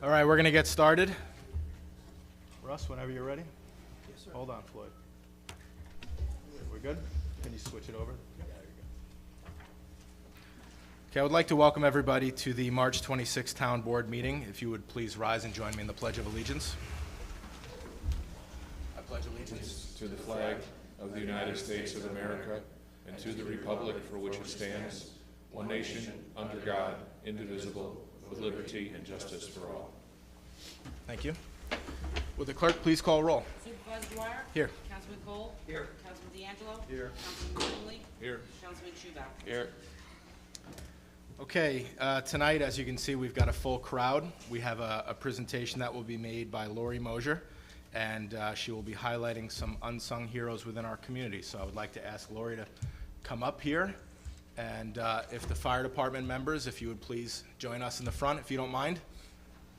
All right, we're going to get started. Russ, whenever you're ready. Yes, sir. Hold on, Floyd. We're good? Can you switch it over? Yeah, there you go. Okay, I would like to welcome everybody to the March 26th Town Board meeting. If you would please rise and join me in the Pledge of Allegiance. I pledge allegiance To the flag of the United States of America and to the republic for which it stands, one nation, under God, indivisible, with liberty and justice for all. Thank you. Would the clerk please call roll? Supervisor Dwyer? Here. Councilman Cole? Here. Councilman D'Angelo? Here. Councilman Conley? Here. Councilman Schubach? Here. Okay, tonight, as you can see, we've got a full crowd. We have a presentation that will be made by Lori Mosier, and she will be highlighting some unsung heroes within our community. So I would like to ask Lori to come up here, and if the fire department members, if you would please join us in the front, if you don't mind.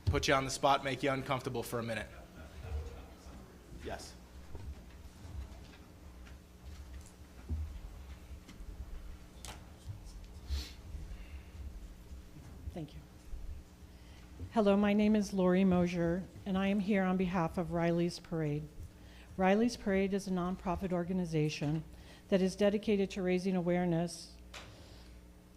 Put you on the spot, make you uncomfortable for a minute. Yes. Thank you. Hello, my name is Lori Mosier, and I am here on behalf of Riley's Parade. Riley's Parade is a nonprofit organization that is dedicated to raising awareness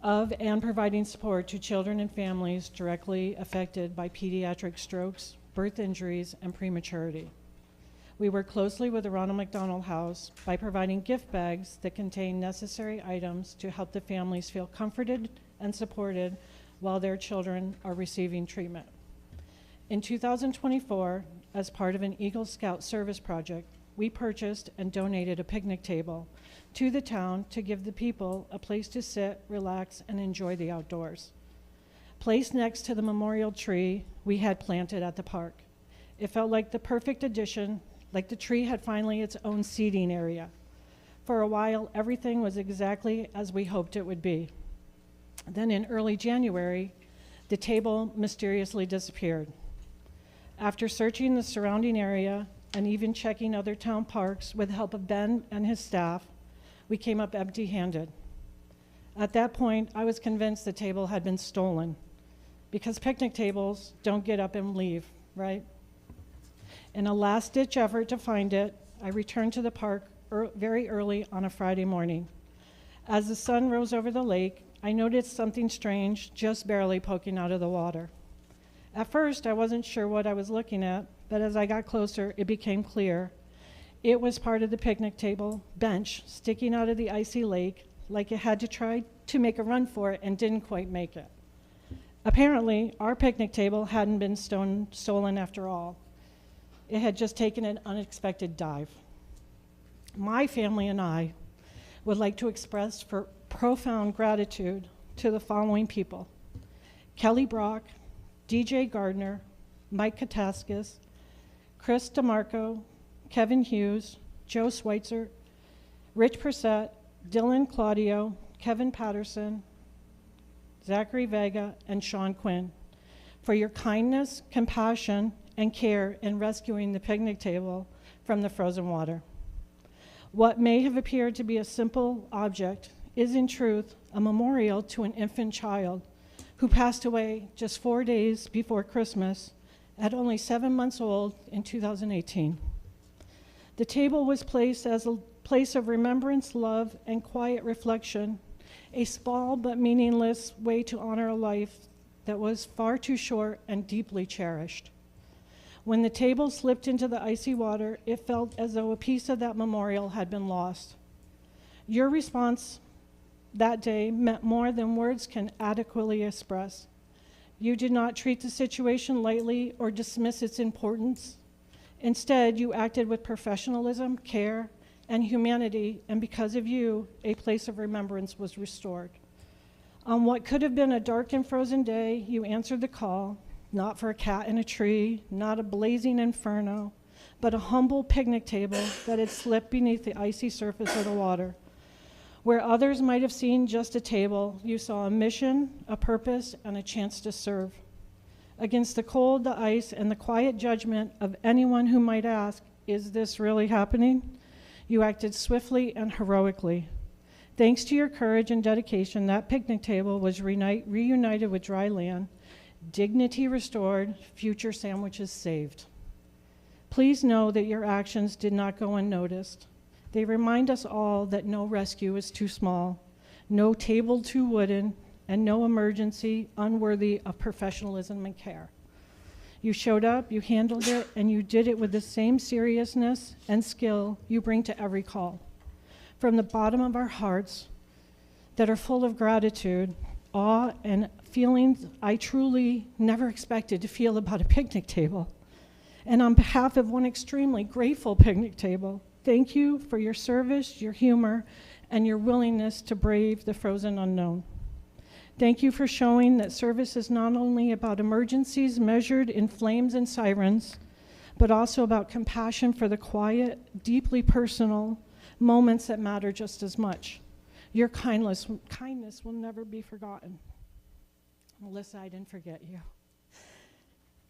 of and providing support to children and families directly affected by pediatric strokes, birth injuries, and prematurity. We work closely with the Ronald McDonald House by providing gift bags that contain necessary items to help the families feel comforted and supported while their children are receiving treatment. In 2024, as part of an Eagle Scout service project, we purchased and donated a picnic table to the town to give the people a place to sit, relax, and enjoy the outdoors. Placed next to the memorial tree we had planted at the park. It felt like the perfect addition, like the tree had finally its own seating area. For a while, everything was exactly as we hoped it would be. Then in early January, the table mysteriously disappeared. After searching the surrounding area and even checking other town parks with the help of Ben and his staff, we came up empty-handed. At that point, I was convinced the table had been stolen, because picnic tables don't get up and leave, right? In a last-ditch effort to find it, I returned to the park very early on a Friday morning. As the sun rose over the lake, I noticed something strange just barely poking out of the water. At first, I wasn't sure what I was looking at, but as I got closer, it became clear. It was part of the picnic table bench sticking out of the icy lake, like it had to try to make a run for it and didn't quite make it. Apparently, our picnic table hadn't been stolen after all. It had just taken an unexpected dive. My family and I would like to express profound gratitude to the following people: Kelly Brock, DJ Gardner, Mike Kataskis, Chris DeMarco, Kevin Hughes, Joe Schweitzer, Rich Persett, Dylan Claudio, Kevin Patterson, Zachary Vega, and Sean Quinn for your kindness, compassion, and care in rescuing the picnic table from the frozen water. What may have appeared to be a simple object is in truth a memorial to an infant child who passed away just 4 days before Christmas at only 7 months old in 2018. The table was placed as a place of remembrance, love, and quiet reflection, a small but meaningless way to honor a life that was far too short and deeply cherished. When the table slipped into the icy water, it felt as though a piece of that memorial had been lost. Your response that day meant more than words can adequately express. You did not treat the situation lightly or dismiss its importance. Instead, you acted with professionalism, care, and humanity, and because of you, a place of remembrance was restored. On what could have been a dark and frozen day, you answered the call, not for a cat in a tree, not a blazing inferno, but a humble picnic table that had slipped beneath the icy surface of the water. Where others might have seen just a table, you saw a mission, a purpose, and a chance to serve. Against the cold, the ice, and the quiet judgment of anyone who might ask, "Is this really happening?" You acted swiftly and heroically. Thanks to your courage and dedication, that picnic table was reunited with dry land dignity restored, future sandwiches saved. Please know that your actions did not go unnoticed. They remind us all that no rescue is too small, no table too wooden, and no emergency unworthy of professionalism and care. You showed up, you handled it, and you did it with the same seriousness and skill you bring to every call. From the bottom of our hearts that are full of gratitude, awe, and feelings I truly never expected to feel about a picnic table. And on behalf of one extremely grateful picnic table, thank you for your service, your humor, and your willingness to brave the frozen unknown. Thank you for showing that service is not only about emergencies measured in flames and sirens, but also about compassion for the quiet, deeply personal moments that matter just as much. Your kindness will never be forgotten. Melissa, I didn't forget you.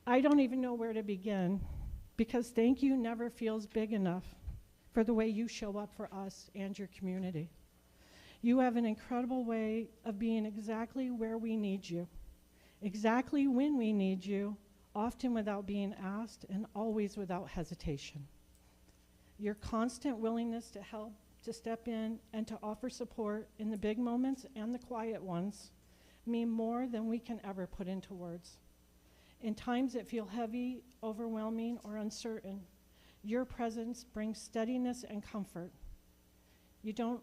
I don't even know where to begin, because thank you never feels big enough for the way you show up for us and your community. You have an incredible way of being exactly where we need you, exactly when we need you, often without being asked and always without hesitation. Your constant willingness to help, to step in, and to offer support in the big moments and the quiet ones mean more than we can ever put into words. In times that feel heavy, overwhelming, or uncertain, your presence brings steadiness and comfort. You don't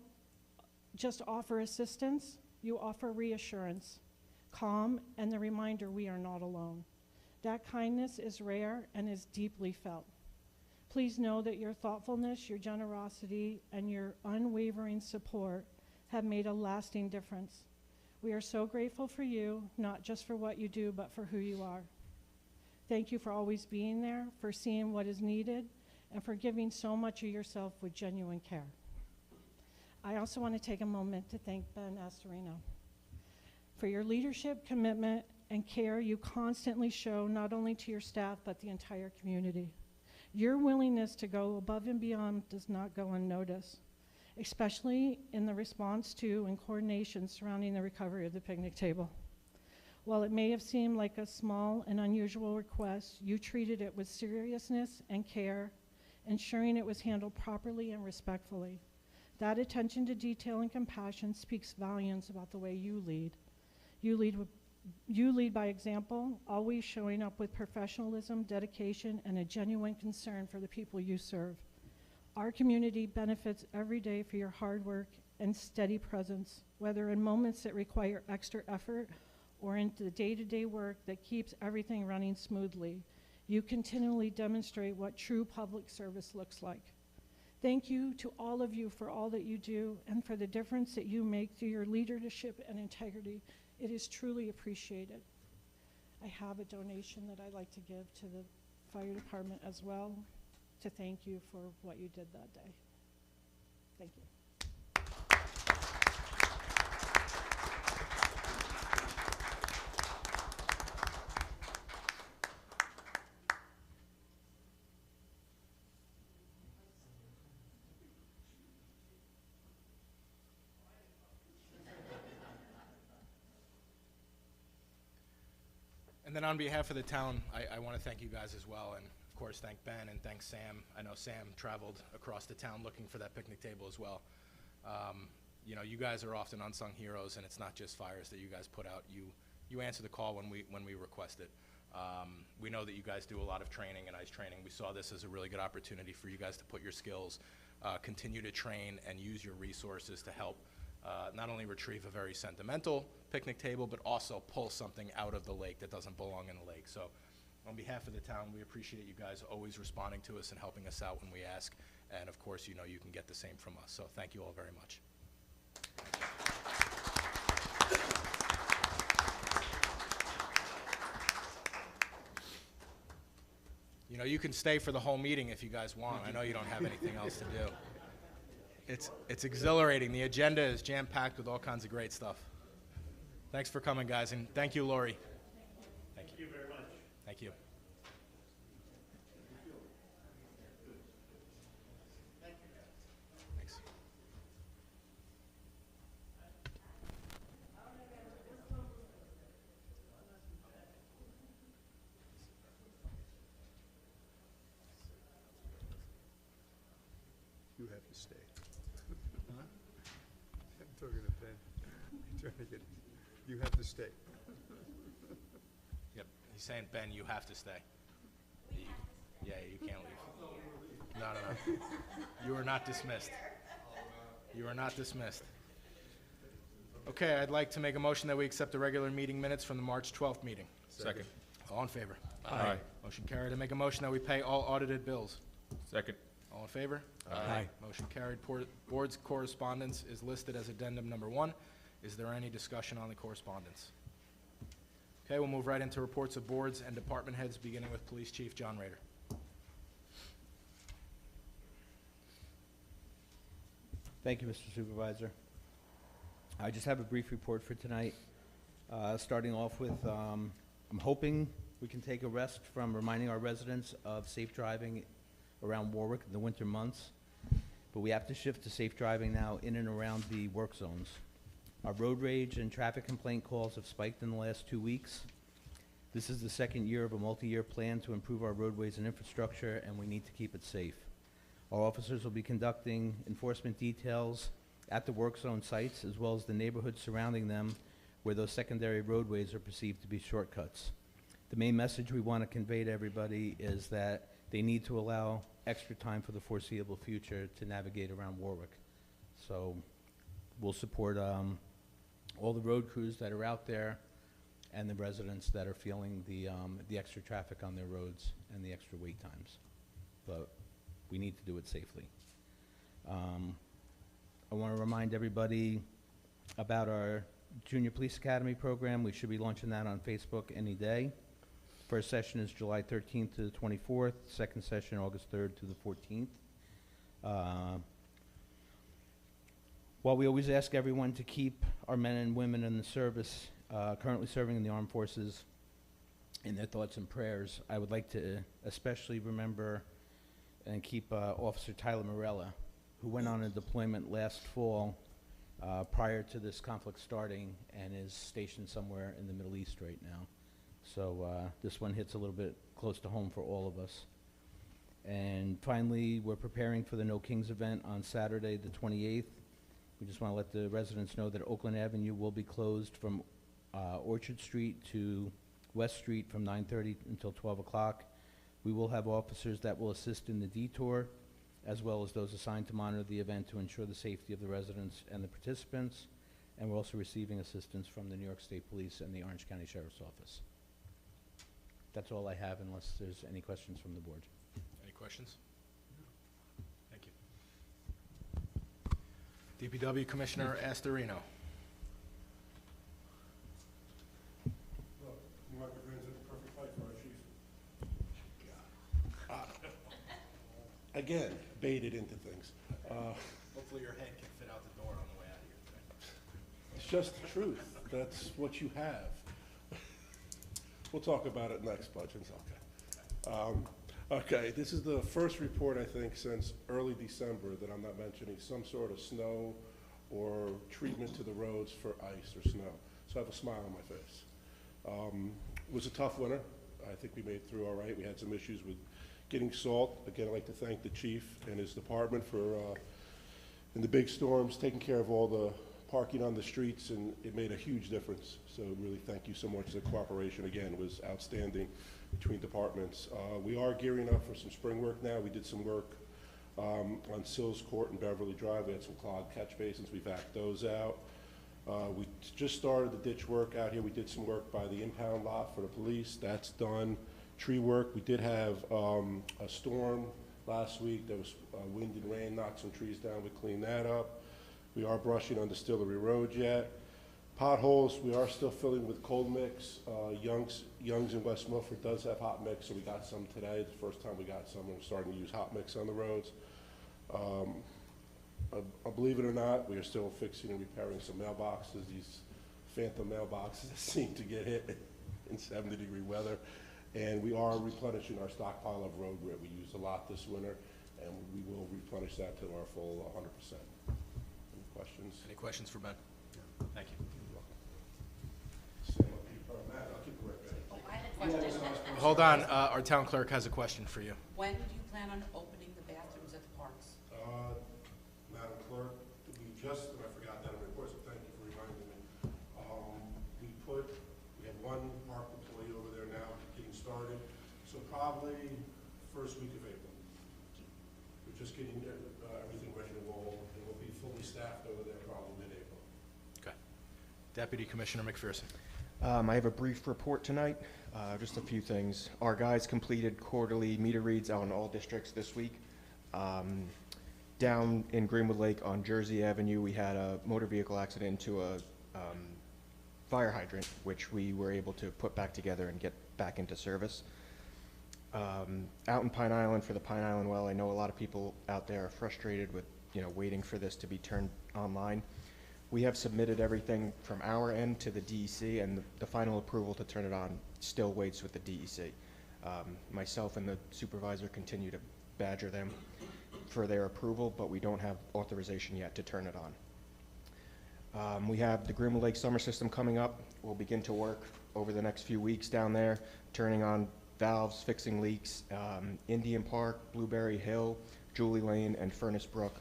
just offer assistance, you offer reassurance, calm, and the reminder we are not alone. That kindness is rare and is deeply felt. Please know that your thoughtfulness, your generosity, and your unwavering support have made a lasting difference. We are so grateful for you, not just for what you do, but for who you are. Thank you for always being there, for seeing what is needed, and for giving so much of yourself with genuine care. I also want to take a moment to thank Ben Astorino for your leadership, commitment, and care you constantly show not only to your staff, but the entire community. Your willingness to go above and beyond does not go unnoticed, especially in the response to and coordination surrounding the recovery of the picnic table. While it may have seemed like a small and unusual request, you treated it with seriousness and care, ensuring it was handled properly and respectfully. That attention to detail and compassion speaks volumes about the way you lead. You lead by example, always showing up with professionalism, dedication, and a genuine concern for the people you serve. Our community benefits every day for your hard work and steady presence, whether in moments that require extra effort or into the day-to-day work that keeps everything running smoothly. You continually demonstrate what true public service looks like. Thank you to all of you for all that you do and for the difference that you make through your leadership and integrity. It is truly appreciated. I have a donation that I'd like to give to the fire department as well to thank you for what you did that day. Thank you. And then on behalf of the town, I want to thank you guys as well, and of course thank Ben and thank Sam. I know Sam traveled across the town looking for that picnic table as well. You know, you guys are often unsung heroes, and it's not just fires that you guys put out. You answer the call when we request it. We know that you guys do a lot of training and ice training. We saw this as a really good opportunity for you guys to put your skills, continue to train, and use your resources to help not only retrieve a very sentimental picnic table, but also pull something out of the lake that doesn't belong in the lake. So on behalf of the town, we appreciate you guys always responding to us and helping us out when we ask. And of course, you know you can get the same from us. So thank you all very much. You know, you can stay for the whole meeting if you guys want. I know you don't have anything else to do. It's exhilarating. The agenda is jam-packed with all kinds of great stuff. Thanks for coming, guys, and thank you, Lori. Thank you very much. Thank you. Thanks. You have to stay. I'm talking to Ben. I'm trying to get, you have to stay. Yep, he's saying, Ben, you have to stay. Yeah, you can't leave. No. You are not dismissed. You are not dismissed. Okay, I'd like to make a motion that we accept the regular meeting minutes from the March 12th meeting. Second. All in favor? Aye. Motion carried. I make a motion that we pay all audited bills. Second. All in favor? Aye. Motion carried. Board's correspondence is listed as addendum number 1. Is there any discussion on the correspondence? Okay, we'll move right into reports of boards and department heads, beginning with Police Chief John Rader. Thank you, Mr. Supervisor. I just have a brief report for tonight. Starting off with, I'm hoping we can take a rest from reminding our residents of safe driving around Warwick in the winter months. But we have to shift to safe driving now in and around the work zones. Our road rage and traffic complaint calls have spiked in the last 2 weeks. This is the second year of a multi-year plan to improve our roadways and infrastructure, and we need to keep it safe. Our officers will be conducting enforcement details at the work zone sites as well as the neighborhoods surrounding them where those secondary roadways are perceived to be shortcuts. The main message we want to convey to everybody is that they need to allow extra time for the foreseeable future to navigate around Warwick. So we'll support all the road crews that are out there and the residents that are feeling the extra traffic on their roads and the extra wait times. But we need to do it safely. I want to remind everybody about our Junior Police Academy program. We should be launching that on Facebook any day. First session is July 13th to the 24th. Second session, August 3rd to the 14th. While we always ask everyone to keep our men and women in the service, currently serving in the armed forces, in their thoughts and prayers, I would like to especially remember and keep Officer Tyler Morella, who went on a deployment last fall prior to this conflict starting and is stationed somewhere in the Middle East right now. So this one hits a little bit close to home for all of us. And finally, we're preparing for the No Kings event on Saturday, the 28th. We just want to let the residents know that Oakland Avenue will be closed from Orchard Street to West Street from 9:30 until 12 o'clock. We will have officers that will assist in the detour, as well as those assigned to monitor the event to ensure the safety of the residents and the participants. And we're also receiving assistance from the New York State Police and the Orange County Sheriff's Office. That's all I have, unless there's any questions from the board. Any questions? Thank you. DPW Commissioner Astorino. Look, microphone's at the perfect height for our chief. Again, baited into things. Hopefully your head can fit out the door on the way out of here today. It's just the truth. That's what you have. We'll talk about it next budget. Okay. Okay, this is the first report, I think, since early December that I'm not mentioning some sort of snow or treatment to the roads for ice or snow. So I have a smile on my face. It was a tough winter. I think we made it through all right. We had some issues with getting salt. Again, I'd like to thank the chief and his department for, in the big storms, taking care of all the parking on the streets, and it made a huge difference. So really thank you so much. The cooperation, again, was outstanding between departments. We are gearing up for some spring work now. We did some work on Sills Court and Beverly Drive. We had some clogged catch basins. We vacked those out. We just started the ditch work out here. We did some work by the impound lot for the police. That's done. Tree work. We did have a storm last week. There was wind and rain, knocked some trees down. We cleaned that up. We are brushing on Distillery Road yet. Potholes, we are still filling with cold mix. Young's in West Milford does have hot mix, so we got some today. The first time we got some, we're starting to use hot mix on the roads. Believe it or not, we are still fixing and repairing some mailboxes. These phantom mailboxes seem to get hit in 70-degree weather. And we are replenishing our stockpile of road grit. We used a lot this winter, and we will replenish that to our full 100%. Any questions? Any questions for Ben? Thank you. Matt, I'll keep it right back. Oh, I had a question. Hold on, our town clerk has a question for you. When do you plan on opening the bathrooms at the parks? just, and I forgot that in the report, so thank you for reminding me. We have one park employee over there now getting started, so probably first week of April. We're just getting everything ready to roll, and we'll be fully staffed over there probably mid-April. Okay. Deputy Commissioner McPherson. I have a brief report tonight, just a few things. Our guys completed quarterly meter reads out in all districts this week. Down in Greenwood Lake on Jersey Avenue, we had a motor vehicle accident into a fire hydrant, which we were able to put back together and get back into service. Out in Pine Island for the Pine Island well, I know a lot of people out there are frustrated with, waiting for this to be turned online. We have submitted everything from our end to the DEC, and the final approval to turn it on still waits with the DEC. Myself and the supervisor continue to badger them for their approval, but we don't have authorization yet to turn it on. We have the Greenwood Lake Summer System coming up. We'll begin to work over the next few weeks down there, turning on valves, fixing leaks. Indian Park, Blueberry Hill, Julie Lane, and Furnace Brook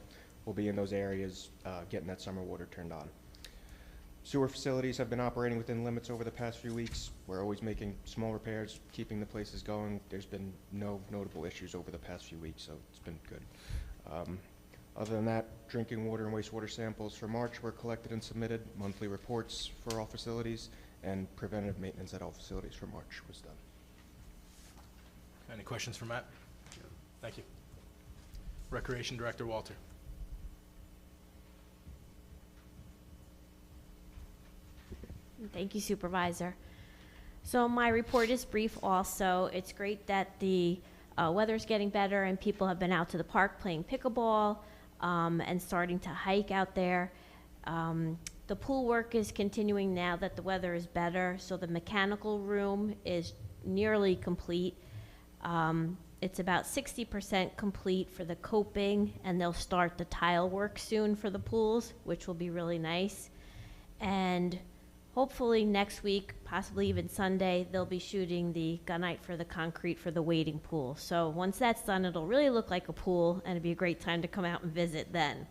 will be in those areas getting that summer water turned on. Sewer facilities have been operating within limits over the past few weeks. We're always making small repairs, keeping the places going. There's been no notable issues over the past few weeks, so it's been good. Other than that, drinking water and wastewater samples for March were collected and submitted. Monthly reports for all facilities and preventative maintenance at all facilities for March was done. Any questions for Matt? Thank you. Recreation Director Walter. Thank you, Supervisor. So my report is brief also. It's great that the weather's getting better and people have been out to the park playing pickleball and starting to hike out there. The pool work is continuing now that the weather is better, so the mechanical room is nearly complete. It's about 60% complete for the coping, and they'll start the tile work soon for the pools, which will be really nice. And hopefully next week, possibly even Sunday, they'll be shooting the gunite for the concrete for the wading pool. So once that's done, it'll really look like a pool, and it'd be a great time to come out and visit then.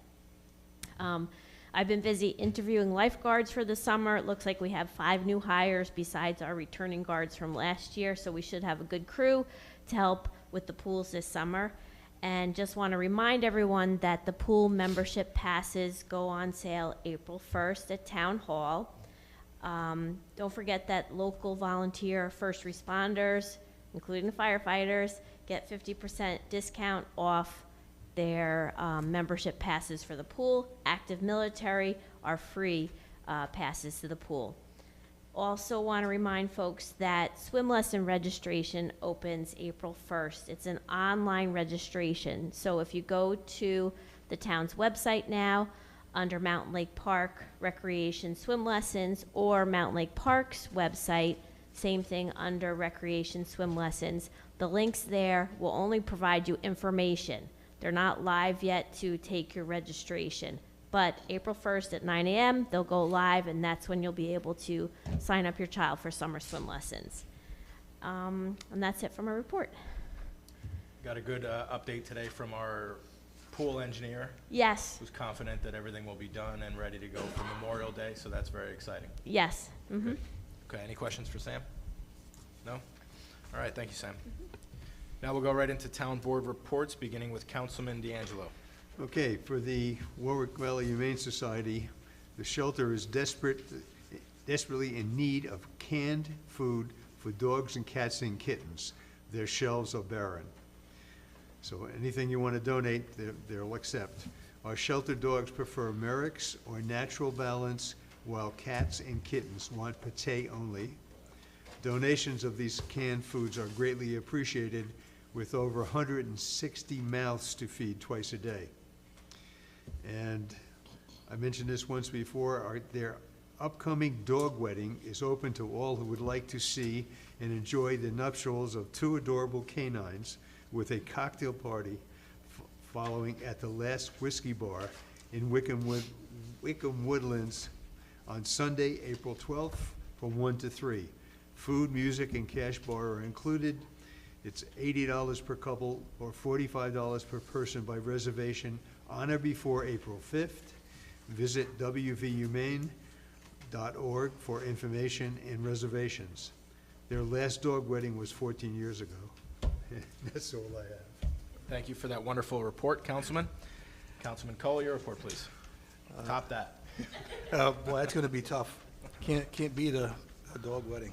I've been busy interviewing lifeguards for the summer. It looks like we have 5 new hires besides our returning guards from last year, so we should have a good crew to help with the pools this summer. And just want to remind everyone that the pool membership passes go on sale April 1st at Town Hall. Don't forget that local volunteer first responders, including the firefighters, get 50% discount off their membership passes for the pool. Active military are free passes to the pool. Also want to remind folks that swim lesson registration opens April 1st. It's an online registration. So if you go to the town's website now, under Mountain Lake Park Recreation Swim Lessons, or Mountain Lake Park's website, same thing under Recreation Swim Lessons. The links there will only provide you information. They're not live yet to take your registration. But April 1st at 9 a.m., they'll go live, and that's when you'll be able to sign up your child for summer swim lessons. And that's it for my report. Got a good update today from our pool engineer, Yes, who's confident that everything will be done and ready to go for Memorial Day, so that's very exciting. yes. Mm-hmm. Okay, any questions for Sam? No? All right, thank you, Sam. Now we'll go right into town board reports, beginning with Councilman D'Angelo. Okay, for the Warwick Valley Humane Society, the shelter is desperately in need of canned food for dogs and cats and kittens. Their shelves are barren. So anything you want to donate, they'll accept. Our shelter dogs prefer Merrick's or Natural Balance, while cats and kittens want pate only. Donations of these canned foods are greatly appreciated, with over 160 mouths to feed twice a day. And I mentioned this once before, their upcoming dog wedding is open to all who would like to see and enjoy the nuptials of 2 adorable canines, with a cocktail party following at the Last Whiskey Bar in Wickham Woodlands on Sunday, April 12th from 1 to 3. Food, music, and cash bar are included. It's $80 per couple or $45 per person by reservation on or before April 5th. Visit wvhumane.org for information and reservations. Their last dog wedding was 14 years ago. That's all I have. Thank you for that wonderful report, Councilman. Councilman Cole, your report, please. Top that. Boy, that's gonna be tough. Can't beat a dog wedding.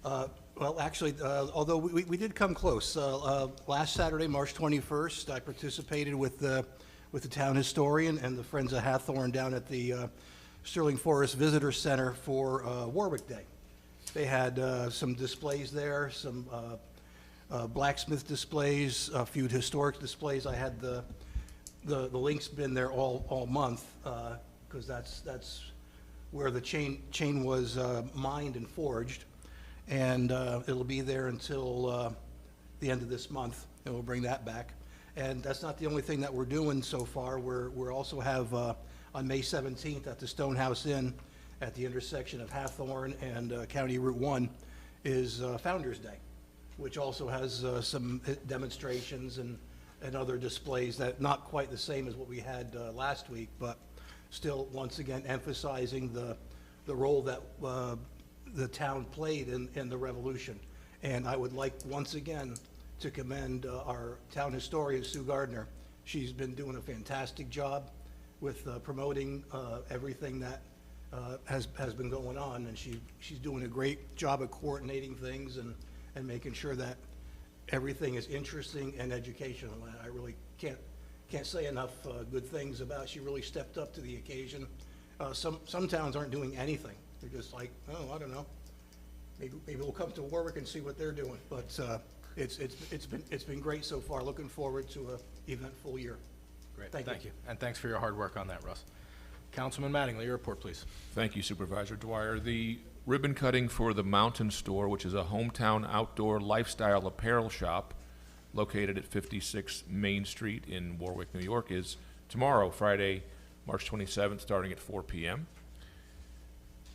Well, actually, although we did come close. Last Saturday, March 21st, I participated with the town historian and the Friends of Hathorn down at the Sterling Forest Visitor Center for Warwick Day. They had some displays there, some blacksmith displays, a few historic displays. I had the link's been there all month, because that's where the chain was mined and forged. And it'll be there until the end of this month, and we'll bring that back. And that's not the only thing that we're doing so far. We're also have, on May 17th at the Stonehouse Inn at the intersection of Hathorn and County Route 1 is Founder's Day, which also has some demonstrations and other displays that not quite the same as what we had last week, but still, once again, emphasizing the role that the town played in the revolution. And I would like, once again, to commend our town historian, Sue Gardner. She's been doing a fantastic job with promoting everything that has been going on, and she's doing a great job of coordinating things and making sure that everything is interesting and educational. And I really can't say enough good things about. She really stepped up to the occasion. Some towns aren't doing anything. They're just like, oh, I don't know. Maybe we'll come to Warwick and see what they're doing. But it's been great so far. Looking forward to a eventful year. Great, Thank you. And thanks for your hard work on that, Russ. Councilman Mattingly, your report, please. Thank you, Supervisor Dwyer. The ribbon cutting for the Mountain Store, which is a hometown outdoor lifestyle apparel shop located at 56 Main Street in Warwick, New York, is tomorrow, Friday, March 27th, starting at 4 p.m.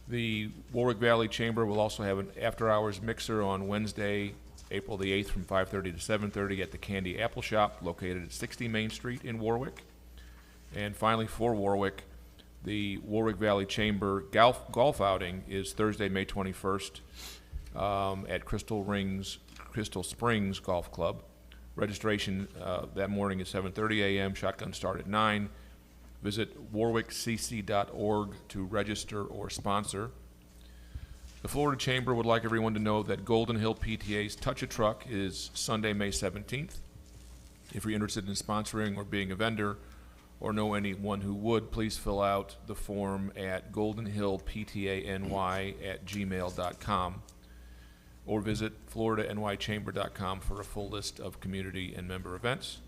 The Warwick Valley Chamber will also have an after-hours mixer on Wednesday, April the 8th from 5:30 to 7:30 at the Candy Apple Shop located at 60 Main Street in Warwick. And finally, for Warwick, the Warwick Valley Chamber golf outing is Thursday, May 21st at Crystal Springs Golf Club. Registration that morning is 7:30 a.m., shotgun start at 9. Visit warwickcc.org to register or sponsor. The Florida Chamber would like everyone to know that Golden Hill PTA's Touch a Truck is Sunday, May 17th. If you're interested in sponsoring or being a vendor or know anyone who would, please fill out the form at goldenhillptany@gmail.com or visit floridanychamber.com for a full list of community and member events.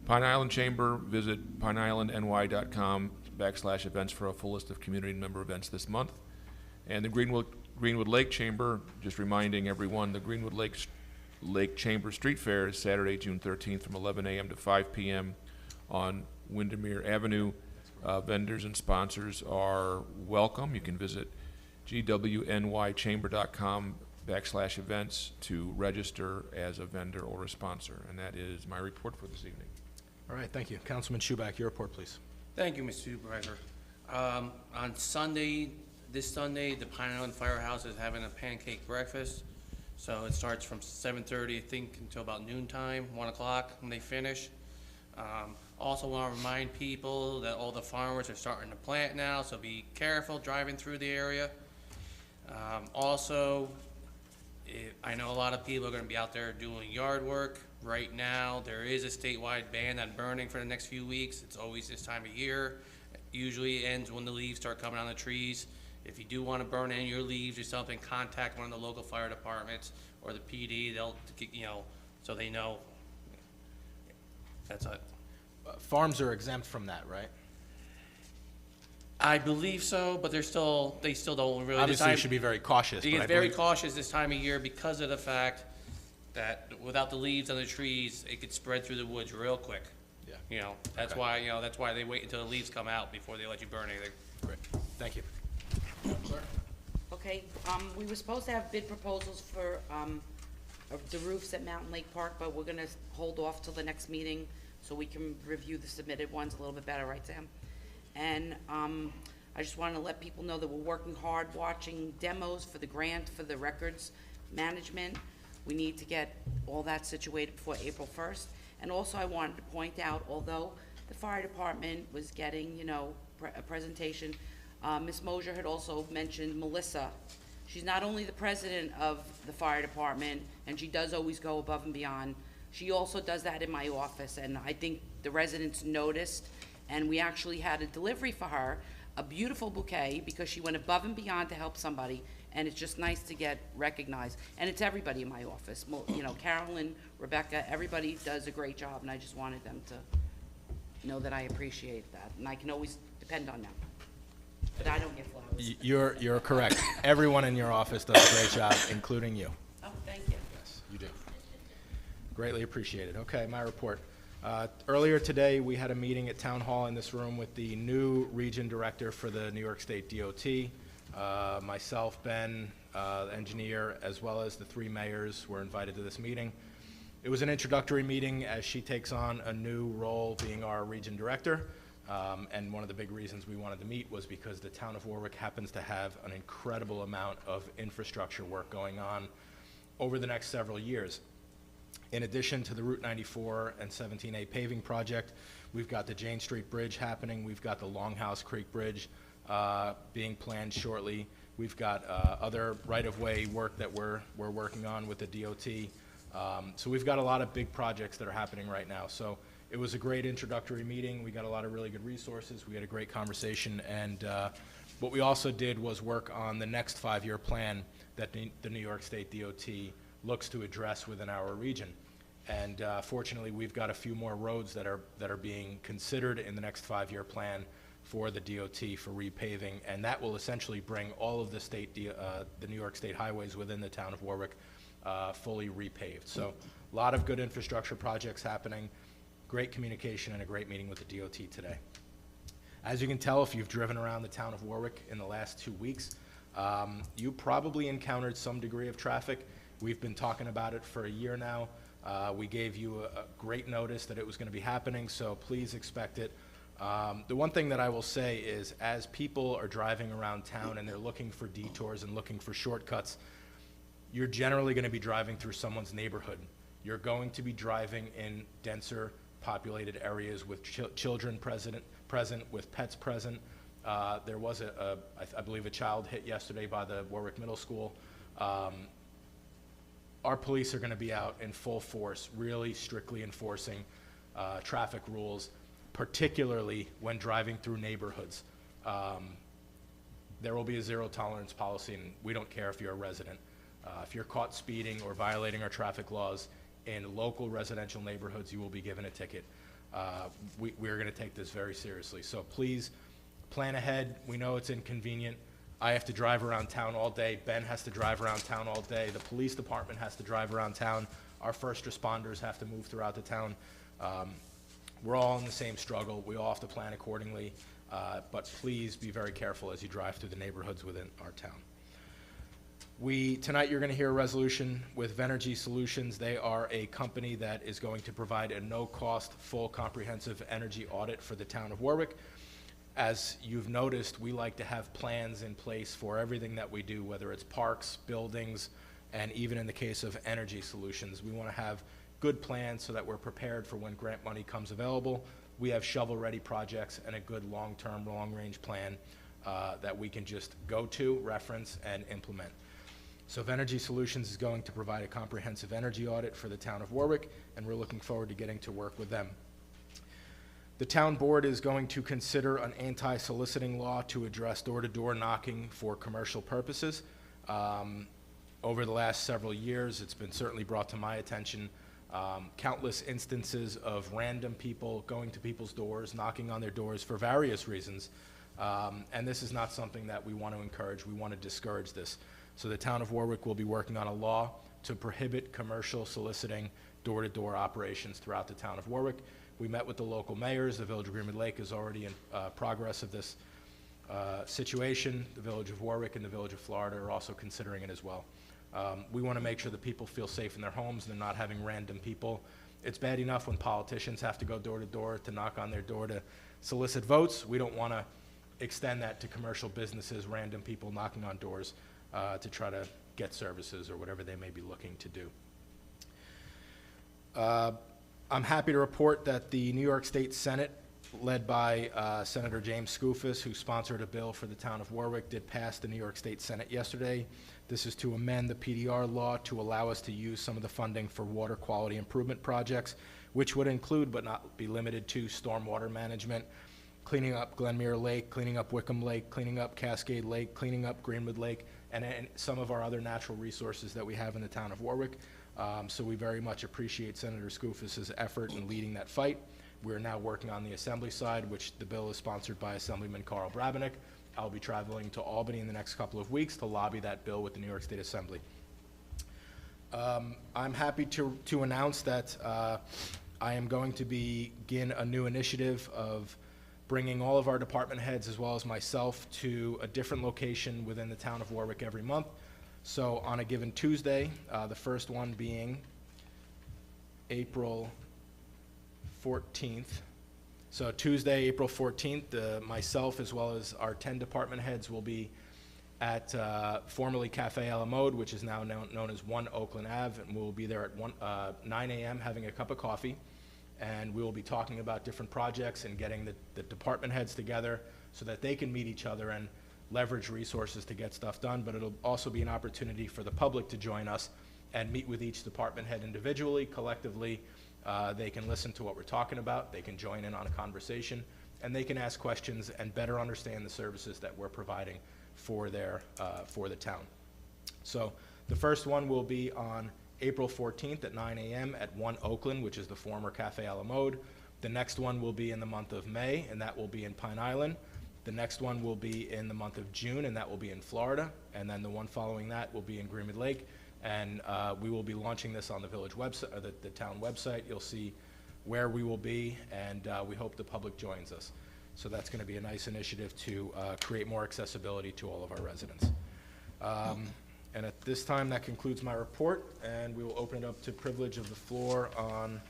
Pine Island Chamber, visit pineislandny.com/events for a full list of community and member events this month. And the Greenwood Lake Chamber, just reminding everyone, the Greenwood Lake Chamber Street Fair is Saturday, June 13th from 11 a.m. to 5 p.m. on Windermere Avenue. Vendors and sponsors are welcome. You can visit gwnychamber.com/events to register as a vendor or a sponsor. And that is my report for this evening. All right, thank you. Councilman Schuback, your report, please. Thank you, Mr. Supervisor. On Sunday, this Sunday, the Pine Island Firehouse is having a pancake breakfast. So it starts from 7:30, I think, until about noontime, 1 o'clock when they finish. Also want to remind people that all the farmers are starting to plant now, so be careful driving through the area. I know a lot of people are going to be out there doing yard work. Right now, there is a statewide ban on burning for the next few weeks. It's always this time of year. It usually ends when the leaves start coming on the trees. If you do want to burn any of your leaves or something, contact one of the local fire departments or the PD. They'll, so they know. That's it. Farms are exempt from that, right? I believe so, but they still don't really. Obviously, you should be very cautious. You get very cautious this time of year because of the fact that without the leaves on the trees, it could spread through the woods real quick. Yeah. That's why, that's why they wait until the leaves come out before they let you burn anything. Great, thank you. Okay, we were supposed to have bid proposals for, the roofs at Mountain Lake Park, but we're gonna hold off till the next meeting so we can review the submitted ones a little bit better, right, Sam? And I just want to let people know that we're working hard watching demos for the grant for the records management. We need to get all that situated before April 1st. And also I wanted to point out, although the fire department was getting, you know, a presentation, Ms. Mosier had also mentioned Melissa. She's not only the president of the fire department, and she does always go above and beyond, she also does that in my office, and I think the residents noticed, and we actually had a delivery for her, a beautiful bouquet, because she went above and beyond to help somebody, and it's just nice to get recognized. And it's everybody in my office, you know, Carolyn, Rebecca, everybody does a great job, and I just wanted them to know that I appreciate that, and I can always depend on them. But I don't get flowers. You're correct. Everyone in your office does a great job, including you. Oh, thank you. Yes, you do. Greatly appreciated. Okay, my report. Earlier today, we had a meeting at Town Hall in this room with the new region director for the New York State DOT. Myself, Ben, the engineer, as well as the 3 mayors were invited to this meeting. It was an introductory meeting as she takes on a new role being our region director. And one of the big reasons we wanted to meet was because the town of Warwick happens to have an incredible amount of infrastructure work going on over the next several years. In addition to the Route 94 and 17A paving project, we've got the Jane Street Bridge happening. We've got the Longhouse Creek Bridge being planned shortly. We've got other right-of-way work that we're working on with the DOT. So we've got a lot of big projects that are happening right now. So it was a great introductory meeting. We got a lot of really good resources. We had a great conversation. And what we also did was work on the next 5-year plan that the New York State DOT looks to address within our region. And fortunately, we've got a few more roads that are being considered in the next 5-year plan for the DOT for repaving, and that will essentially bring all of the New York State highways within the town of Warwick fully repaved. So a lot of good infrastructure projects happening, great communication, and a great meeting with the DOT today. As you can tell, if you've driven around the town of Warwick in the last 2 weeks, you probably encountered some degree of traffic. We've been talking about it for a year now. We gave you a great notice that it was going to be happening, so please expect it. The one thing that I will say is, as people are driving around town and they're looking for detours and looking for shortcuts, you're generally going to be driving through someone's neighborhood. You're going to be driving in denser populated areas with children present, with pets present. There was I believe a child hit yesterday by the Warwick Middle School. Our police are going to be out in full force, really strictly enforcing traffic rules, particularly when driving through neighborhoods. There will be a zero tolerance policy, and we don't care if you're a resident. If you're caught speeding or violating our traffic laws in local residential neighborhoods, you will be given a ticket. We're going to take this very seriously. So please plan ahead. We know it's inconvenient. I have to drive around town all day. Ben has to drive around town all day. The police department has to drive around town. Our first responders have to move throughout the town. We're all in the same struggle. We all have to plan accordingly. But please be very careful as you drive through the neighborhoods within our town. Tonight you're going to hear a resolution with Venergy Solutions. They are a company that is going to provide a no-cost, full, comprehensive energy audit for the town of Warwick. As you've noticed, we like to have plans in place for everything that we do, whether it's parks, buildings, and even in the case of energy solutions. We want to have good plans so that we're prepared for when grant money comes available. We have shovel-ready projects and a good long-term, long-range plan that we can just go to, reference, and implement. So Venergy Solutions is going to provide a comprehensive energy audit for the town of Warwick, and we're looking forward to getting to work with them. The town board is going to consider an anti-soliciting law to address door-to-door knocking for commercial purposes. Over the last several years, it's been certainly brought to my attention countless instances of random people going to people's doors, knocking on their doors for various reasons. And this is not something that we want to encourage. We want to discourage this. So the town of Warwick will be working on a law to prohibit commercial soliciting door-to-door operations throughout the town of Warwick. We met with the local mayors. The Village of Greenwood Lake is already in progress of this situation. The Village of Warwick and the Village of Florida are also considering it as well. We want to make sure that people feel safe in their homes and they're not having random people it's bad enough when politicians have to go door to door to knock on their door to solicit votes. We don't want to extend that to commercial businesses, random people knocking on doors to try to get services or whatever they may be looking to do. I'm happy to report that the New York State Senate, led by Senator James Skoufis, who sponsored a bill for the town of Warwick, did pass the New York State Senate yesterday. This is to amend the PDR law to allow us to use some of the funding for water quality improvement projects, which would include but not be limited to stormwater management, cleaning up Glenmere Lake, cleaning up Wickham Lake, cleaning up Cascade Lake, cleaning up Greenwood Lake, and some of our other natural resources that we have in the town of Warwick. So we very much appreciate Senator Skoufis' effort in leading that fight. We're now working on the Assembly side, which the bill is sponsored by Assemblyman Carl Brabenick. I'll be traveling to Albany in the next couple of weeks to lobby that bill with the New York State Assembly. I'm happy to announce that I am going to begin a new initiative of bringing all of our department heads as well as myself to a different location within the town of Warwick every month. So on a given Tuesday, the first one being April 14th. So Tuesday, April 14th, myself as well as our 10 department heads will be at formerly Cafe a la Mode, which is now known as 1 Oakland Ave, and we'll be there at 9 a.m. having a cup of coffee, and we will be talking about different projects and getting the department heads together so that they can meet each other and leverage resources to get stuff done, but it'll also be an opportunity for the public to join us and meet with each department head individually, collectively. They can listen to what we're talking about, they can join in on a conversation, and they can ask questions and better understand the services that we're providing for the town. So the first one will be on April 14th at 9 a.m. at 1 Oakland, which is the former Cafe a la Mode. The next one will be in the month of May, and that will be in Pine Island. The next one will be in the month of June, and that will be in Florida. And then the one following that will be in Greenwood Lake. And we will be launching this on the village website, or the town website. You'll see where we will be, and we hope the public joins us. So that's going to be a nice initiative to create more accessibility to all of our residents. And at this time, that concludes my report, and we will open it up to privilege of the floor on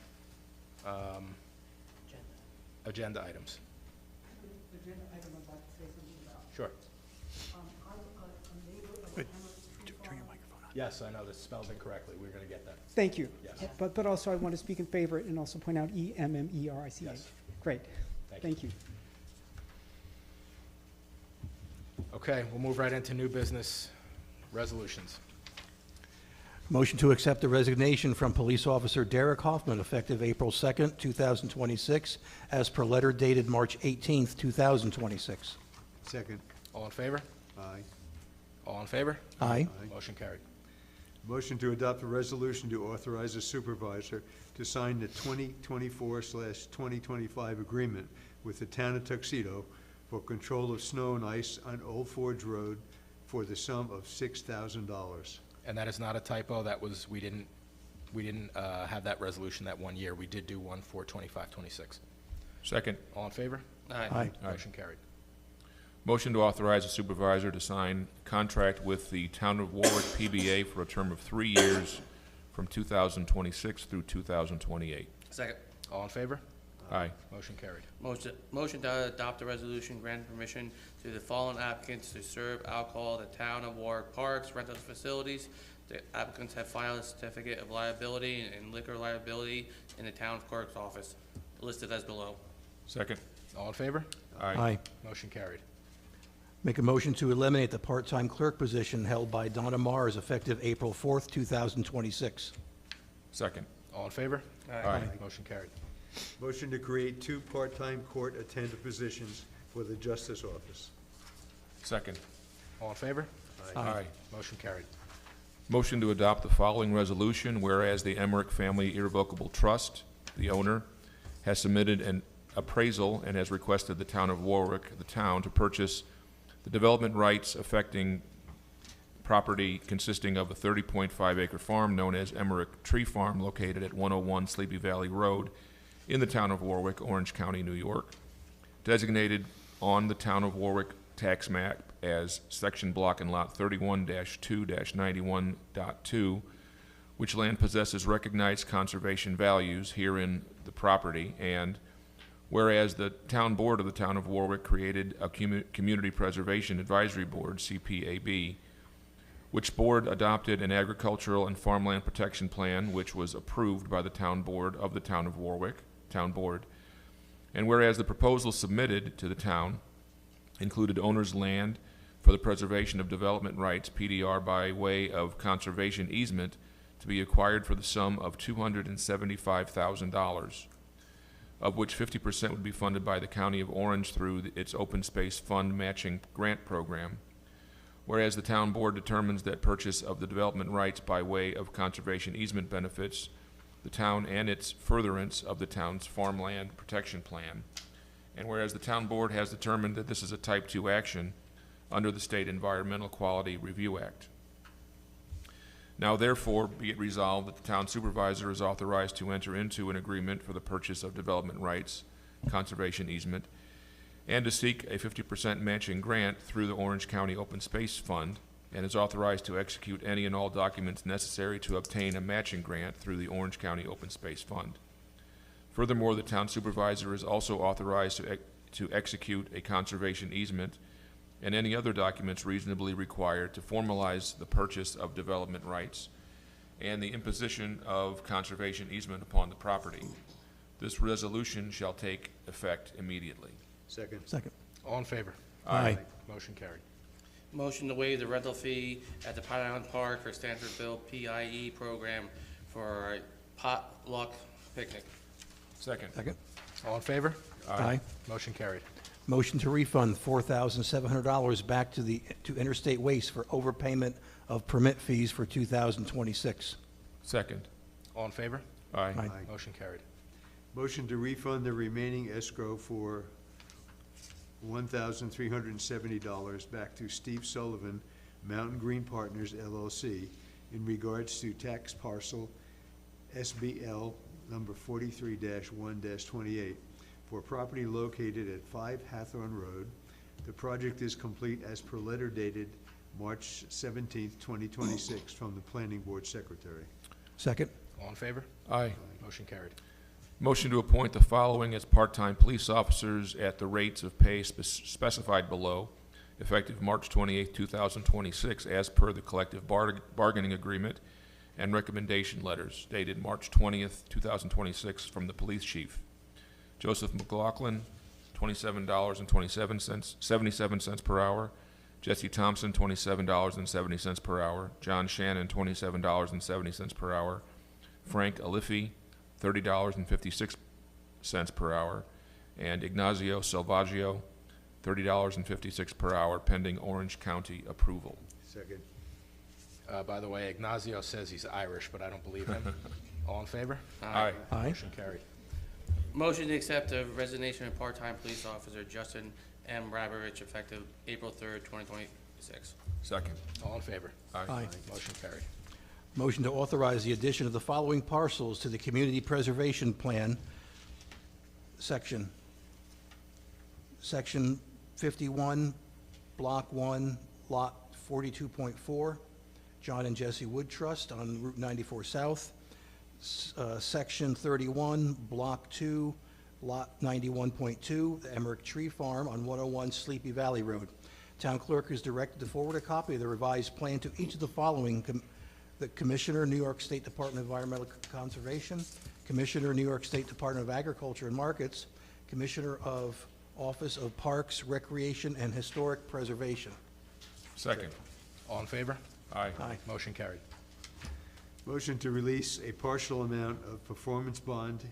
agenda items. Agenda item I'd like to say something about. Sure. I'm a neighbor of Wait, Hammer turn your microphone on. Yes, I know this spelled incorrectly. We're going to get that. Thank you. Yes. But also I want to speak in favor and also point out EMMERICH. Yes. Great. Thank you. Thank you. Okay, we'll move right into new business resolutions. Motion to accept the resignation from Police Officer Derek Hoffman effective April 2nd, 2026, as per letter dated March 18th, 2026. Second. All in favor? Aye. All in favor? Aye. Motion carried. Motion to adopt a resolution to authorize a supervisor to sign the 2024/2025 agreement with the town of Tuxedo for control of snow and ice on Old Forge Road for the sum of $6,000. And that is not a typo. That was, we didn't have that resolution that one year. We did do one for 25-26. Second. All in favor? Aye. Motion carried. Motion to authorize the supervisor to sign contract with the Town of Warwick PBA for a term of 3 years from 2026 through 2028. Second. All in favor? Aye. Motion carried. Motion to adopt a resolution granting permission to the following applicants to serve alcohol at the Town of Warwick parks, rental facilities. The applicants have filed a certificate of liability and liquor liability in the town clerk's office, listed as below. Second. All in favor? Aye. Motion carried. Make a motion to eliminate the part-time clerk position held by Donna Mars effective April 4th, 2026. Second. All in favor? Aye. Motion carried. Motion to create 2 part-time court attendant positions for the Justice Office. Second. All in favor? Aye. Motion carried. Motion to adopt the following resolution, whereas the Emmerich Family Irrevocable Trust, the owner, has submitted an appraisal and has requested the Town of Warwick, the town, to purchase the development rights affecting property consisting of a 30.5 acre farm known as Emmerich Tree Farm located at 101 Sleepy Valley Road in the Town of Warwick, Orange County, New York, designated on the Town of Warwick tax map as section block and lot 31-2-91.2, which land possesses recognized conservation values, herein the property, and whereas the Town Board of the Town of Warwick created a Community Preservation Advisory Board, CPAB, which board adopted an agricultural and farmland protection plan, which was approved by the Town Board of the Town of Warwick, Town Board. And whereas the proposal submitted to the town included owner's land for the preservation of development rights, PDR, by way of conservation easement to be acquired for the sum of $275,000, of which 50% would be funded by the County of Orange through its Open Space Fund Matching Grant Program. Whereas the Town Board determines that purchase of the development rights by way of conservation easement benefits the town and its furtherance of the town's farmland protection plan. And whereas the Town Board has determined that this is a Type 2 action under the State Environmental Quality Review Act. Now therefore be it resolved that the Town Supervisor is authorized to enter into an agreement for the purchase of development rights, conservation easement, and to seek a 50% matching grant through the Orange County Open Space Fund, and is authorized to execute any and all documents necessary to obtain a matching grant through the Orange County Open Space Fund. Furthermore, the Town Supervisor is also authorized to execute a conservation easement and any other documents reasonably required to formalize the purchase of development rights and the imposition of conservation easement upon the property. This resolution shall take effect immediately. Second. Second. All in favor? Aye. Motion carried. Motion to waive the rental fee at the Pine Island Park for Stanfordville PIE program for a potluck picnic. Second. Second. All in favor? Aye. Motion carried. Motion to refund $4,700 back to Interstate Waste for overpayment of permit fees for 2026. Second. All in favor? Aye. Aye. Motion carried. Motion to refund the remaining escrow for $1,370 back to Steve Sullivan, Mountain Green Partners LLC, in regards to tax parcel SBL number 43-1-28 for property located at 5 Hathorn Road. The project is complete as per letter dated March 17th, 2026, from the Planning Board Secretary. Second. All in favor? Aye. Motion carried. Motion to appoint the following as part-time police officers at the rates of pay specified below, effective March 28, 2026, as per the collective bargaining agreement and recommendation letters dated March 20th, 2026, from the police chief. Joseph McLaughlin, $27.27, 77 cents per hour. Jesse Thompson, $27.70 per hour. John Shannon, $27.70 per hour. Frank Alifi, $30.56 per hour, and Ignazio Salvaggio, $30.56 per hour, pending Orange County approval. Second. By the way, Ignazio says he's Irish, but I don't believe him. All in favor? Aye. Aye. Motion carried. Motion to accept the resignation of part-time police officer Justin M. Raberich effective April 3rd, 2026. Second. All in favor? Aye. Motion carried. Motion to authorize the addition of the following parcels to the Community Preservation Plan, Section 51, Block 1, Lot 42.4, John and Jesse Wood Trust on Route 94 South. Section 31, Block 2, Lot 91.2, the Emmerich Tree Farm on 101 Sleepy Valley Road. Town clerk is directed to forward a copy of the revised plan to each of the following: the Commissioner, New York State Department of Environmental Conservation; Commissioner, New York State Department of Agriculture and Markets; Commissioner of Office of Parks, Recreation, and Historic Preservation. Second. All in favor? Aye. Aye. Motion carried. Motion to release a partial amount of performance bond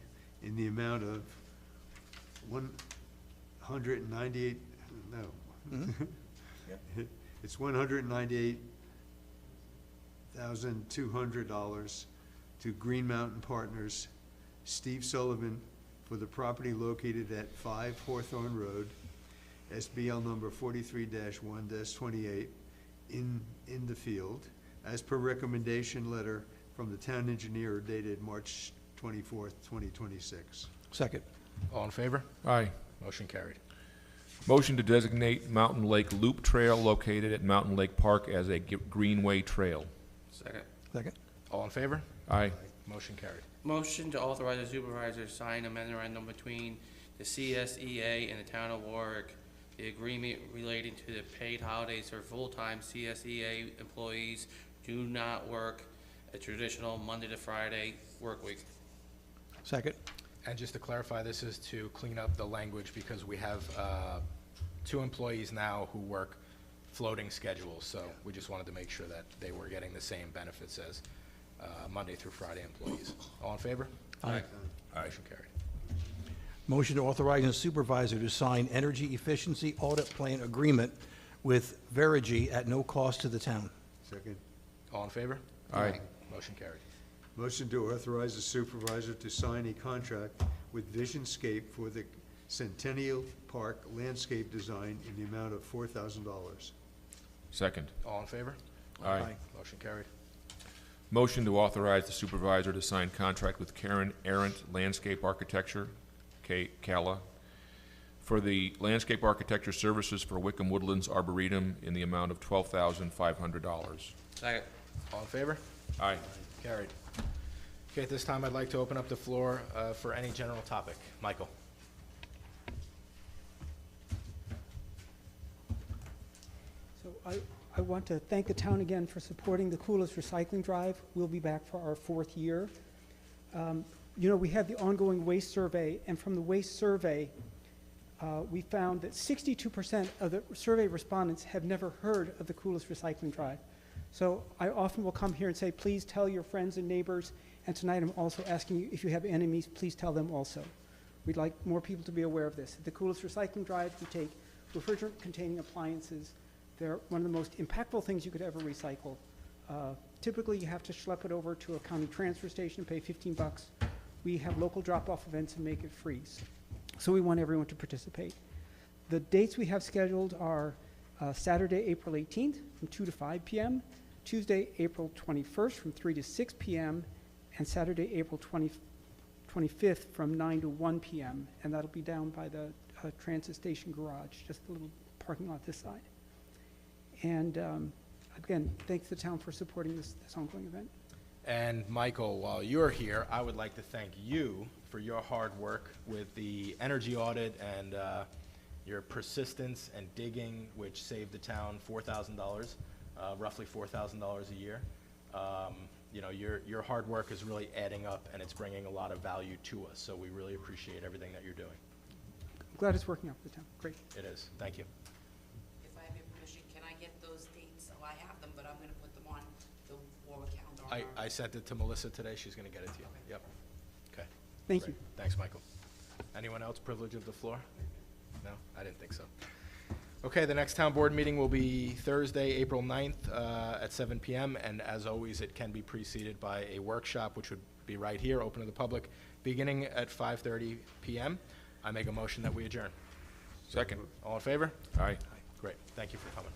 in the amount of 198, no. It's $198,200 to Green Mountain Partners, Steve Sullivan, for the property located at 5 Hawthorne Road, SBL number 43-1-28, in the field, as per recommendation letter from the town engineer dated March 24th, 2026. Second. All in favor? Aye. Motion carried. Motion to designate Mountain Lake Loop Trail located at Mountain Lake Park as a greenway trail. Second. Second. All in favor? Aye. Motion carried. Motion to authorize the supervisor to sign a memorandum between the CSEA and the Town of Warwick, the agreement relating to the paid holidays for full-time CSEA employees do not work a traditional Monday to Friday work week. Second. And just to clarify, this is to clean up the language because we have 2 employees now who work floating schedules, so we just wanted to make sure that they were getting the same benefits as Monday through Friday employees. All in favor? Aye. Motion carried. Motion to authorize the supervisor to sign energy efficiency audit plan agreement with Verigy at no cost to the town. Second. All in favor? Aye. Motion carried. Motion to authorize the supervisor to sign a contract with Visionscape for the Centennial Park landscape design in the amount of $4,000. Second. All in favor? Aye. Motion carried. Motion to authorize the supervisor to sign contract with Karen Arendt Landscape Architecture, CALA, for the landscape architecture services for Wickham Woodlands Arboretum in the amount of $12,500. Second. All in favor? Aye. Carried. Okay, at this time, I'd like to open up the floor for any general topic. Michael? So I want to thank the town again for supporting the Coolest Recycling Drive. We'll be back for our 4th year. You know, we have the ongoing waste survey, and from the waste survey, we found that 62% of the survey respondents have never heard of the Coolest Recycling Drive. So I often will come here and say, please tell your friends and neighbors, and tonight I'm also asking you, if you have enemies, please tell them also. We'd like more people to be aware of this. At the Coolest Recycling Drive, we take refrigerant-containing appliances. They're one of the most impactful things you could ever recycle. Typically, you have to schlep it over to a county transfer station, pay $15. We have local drop-off events and make it free. So we want everyone to participate. The dates we have scheduled are Saturday, April 18th from 2 to 5 p.m., Tuesday, April 21st from 3 to 6 p.m., and Saturday, April 25th from 9 to 1 p.m., and that'll be down by the transit station garage, just a little parking lot this side. And again, thanks to the town for supporting this ongoing event. And Michael, while you're here, I would like to thank you for your hard work with the energy audit and your persistence and digging, which saved the town $4,000, roughly $4,000 a year. You know, your hard work is really adding up, and it's bringing a lot of value to us. So we really appreciate everything that you're doing. I'm glad it's working out for the town. Great. It is. Thank you. If I have your permission, can I get those dates? Oh, I have them, but I'm gonna put them on the Warwick calendar. I sent it to Melissa today. She's going to get it to you. Yep. Okay. Thank Great. you. Thanks, Michael. Anyone else privilege of the floor? No? I didn't think so. Okay, the next town board meeting will be Thursday, April 9th at 7 p.m. And as always, it can be preceded by a workshop, which would be right here, open to the public, beginning at 5:30 p.m. I make a motion that we adjourn. Second. All in favor? Aye. Great. Thank you for coming.